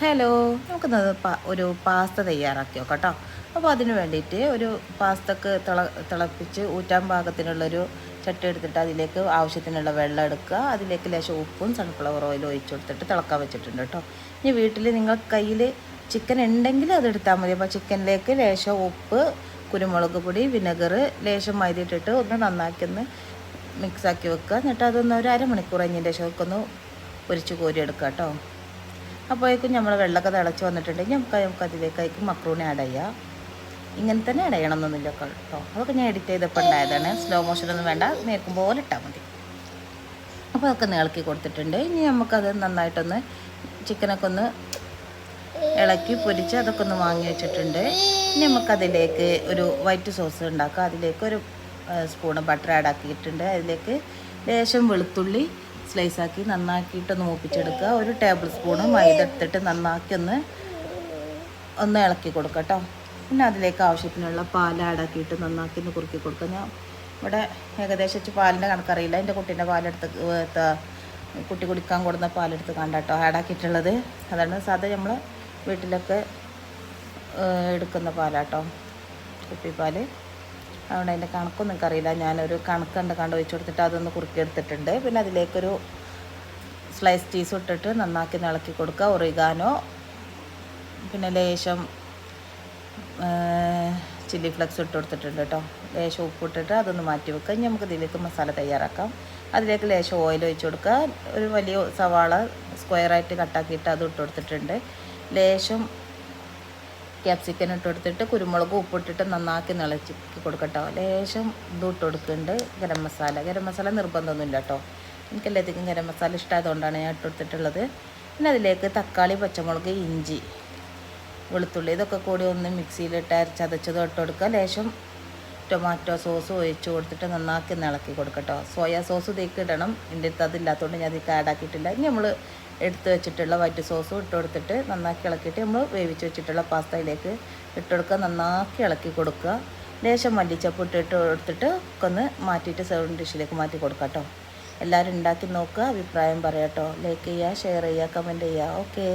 Hello, നമുക്കിന്ന് ഒരു pasta തയ്യാറാക്കി നോക്കാം കേട്ടോ. അപ്പോൾ അതിന് വേണ്ടിയിട്ട് ഒരു പാസ്തക്ക് തിളപ്പിച്ച് ഊറ്റാൻ പാകത്തിനുള്ളൊരു ചട്ടി എടുത്തിട്ട് അതിലേക്ക് ആവശ്യത്തിനുള്ള വെള്ളം എടുക്കുക. അതിലേക്ക് ലേശം ഉപ്പും സൺഫ്ലവർ ഓയിലും ഒഴിച്ചു കൊടുത്തിട്ട് തിളക്കാൻ വെച്ചിട്ടുണ്ട് കേട്ടോ. ഇനി വീട്ടിൽ നിങ്ങൾ കയ്യിൽ ചിക്കൻ ഉണ്ടെങ്കിൽ അത് എടുത്താൽ മതി. അപ്പോൾ ചിക്കനിലേക്ക് ലേശം ഉപ്പ്, കുരുമുളക് പൊടി, വിനെഗർ, ലേശം മൈദ ഇട്ടിട്ട് ഒന്ന് നന്നാക്കി ഒന്ന് മിക്സാക്കി വെക്കുക. എന്നിട്ട് അതൊന്ന് ഒരു അരമണിക്കൂർ കഴിഞ്ഞതിൻ്റെ ശേഷം ഒന്ന് പൊരിച്ച് കോരിയെടുക്കുക കേട്ടോ. അപ്പോഴേക്കും നമ്മൾ വെള്ളമൊക്കെ തിളച്ച് വന്നിട്ടുണ്ടെങ്കിൽ നമുക്ക് അതിലേക്ക് മക്രൂണി ആഡ് ചെയ്യാം. ഇങ്ങനെ തന്നെ ആഡ് ചെയ്യണം എന്നൊന്നുമില്ല കേട്ടോ. അതൊക്കെ ഞാൻ എഡിറ്റ് ചെയ്തപ്പോൾ ഉണ്ടായതാണ്. സ്ലോ മോഷനൊന്നും വേണ്ട, നേർക്കും പോലെ ഇട്ടാൽ മതി. അപ്പോൾ അതൊക്കെ ഇളക്കി കൊടുത്തിട്ടുണ്ട്. ഇനി നമുക്കത് നന്നായിട്ടൊന്ന് ചിക്കനൊക്കെ ഒന്ന് ഇളക്കി പൊരിച്ച് അതൊക്കെ ഒന്ന് വാങ്ങി വെച്ചിട്ടുണ്ട്. ഇനി നമുക്കതിലേക്ക് ഒരു വൈറ്റ് സോസ് ഉണ്ടാക്കാം. അതിലേക്ക് ഒരു സ്പൂണ് ബട്ടർ ആഡ് ആക്കിയിട്ടുണ്ട്. അതിലേക്ക് ലേശം വെളുത്തുള്ളി സ്ലൈസാക്കി നന്നാക്കിയിട്ടൊന്ന് മൂപ്പിച്ചെടുക്കുക. ഒരു ടേബിൾ സ്പൂണ് മൈദ എടുത്തിട്ട് നന്നാക്കി ഒന്ന് ഇളക്കി കൊടുക്കുക കേട്ടോ. പിന്നെ അതിലേക്ക് ആവശ്യത്തിനുള്ള പാൽ ആഡാക്കിയിട്ട് നന്നാക്കി ഒന്ന് കുറുക്കി കൊടുക്കുക. ഞാൻ ഇവിടെ ഏകദേശം പാലിൻ്റെ കണക്കറിയില്ല. എൻ്റെ കുട്ടീൻ്റെ പാലെടുത്ത് കുട്ടി കുടിക്കാൻ കൊടുന്ന പാലെടുത്ത് കണ്ടാട്ടോ ആഡാക്കിയിട്ടുള്ളത്. അതാണ് സാധാരണ നമ്മൾ വീട്ടിലൊക്കെ എടുക്കുന്ന പാലാട്ടോ, കുപ്പിപ്പാൽ. അതുകൊണ്ട് അതിൻ്റെ കണക്കൊന്നും എനിക്കറിയില്ല. ഞാനൊരു കണ്ട് ഒഴിച്ചു കൊടുത്തിട്ട് അതൊന്ന് കുറുക്കിയെടുത്തിട്ടുണ്ട്. പിന്നെ അതിലേക്കൊരു സ്ലൈസ് ചീസ് ഇട്ടിട്ട് നന്നാക്കി ഇളക്കി കൊടുക്കുക. ഒറിഗാനോ, പിന്നെ ലേശം ചില്ലി ഫ്ലെക്സ് ഇട്ട് കൊടുത്തിട്ടുണ്ട് കേട്ടോ. ലേശം ഉപ്പിട്ടിട്ട് അതൊന്ന് മാറ്റി വെക്കുക. ഇനി നമുക്ക് ഇതിലേക്ക് മസാല തയ്യാറാക്കാം. അതിലേക്ക് ലേശം ഓയിൽ ഒഴിച്ച് കൊടുക്കുക. ഒരു വലിയ സവാള സ്ക്വയറായിട്ട് കട്ടാക്കിയിട്ട് അത് ഇട്ട് കൊടുത്തിട്ടുണ്ട്. ലേശം ക്യാപ്സിക്കൻ ഇട്ട് കൊടുത്തിട്ട് കുരുമുളക് ഉപ്പിട്ടിട്ട് നന്നാക്കി നിളച്ച് കൊടുക്കട്ടോ. ലേശം ഇത് ഇട്ട് കൊടുക്കുന്നുണ്ട് ഗരം മസാല നിർബന്ധമൊന്നുമില്ല കേട്ടോ. എനിക്കെല്ലാത്തേക്കും ഗരം മസാല ഇഷ്ടമായതുകൊണ്ടാണ് ഞാൻ ഇട്ട് കൊടുത്തിട്ടുള്ളത്. പിന്നെ അതിലേക്ക് തക്കാളി, പച്ചമുളക്, ഇഞ്ചി, വെളുത്തുള്ളി ഇതൊക്കെ കൂടി ഒന്ന് മിക്സിയിലിട്ട് ചതച്ചത് ഇട്ട് കൊടുക്കുക. ലേശം ടൊമാറ്റോ സോസ് ഒഴിച്ച് കൊടുത്തിട്ട് നന്നാക്കി ഇളക്കി കൊടുക്കട്ടോ. സോയാ സോസ് ഇതിലേക്ക് ഇടണം. എൻ്റെ അടുത്ത് അതില്ലാത്തതുകൊണ്ട് ഞാൻ ഇതിലേക്ക് ആഡാക്കിയിട്ടില്ല. ഇനി നമ്മൾ എടുത്ത് വെച്ചിട്ടുള്ള വൈറ്റ് സോസും ഇട്ട് കൊടുത്തിട്ട് നന്നാക്കി ഇളക്കിയിട്ട് നമ്മൾ വേവിച്ച് വെച്ചിട്ടുള്ള പാസ്തയിലേക്ക് ഇട്ട് കൊടുക്കുക. നന്നാക്കി ഇളക്കി കൊടുക്കുക. ലേശം മല്ലിച്ചപ്പ് ഇട്ടിട്ട് കൊടുത്തിട്ട് ഒക്കെ ഒന്ന് മാറ്റിയിട്ട് സെർവിങ് ഡിഷിലേക്ക് മാറ്റി കൊടുക്കുക കേട്ടോ. എല്ലാവരും ഉണ്ടാക്കി നോക്കുക, അഭിപ്രായം പറയാം കേട്ടോ. ലൈക്ക് ചെയ്യുക, ഷെയർ ചെയ്യുക, കമൻറ്റ് ചെയ്യുക. ഓക്കേ.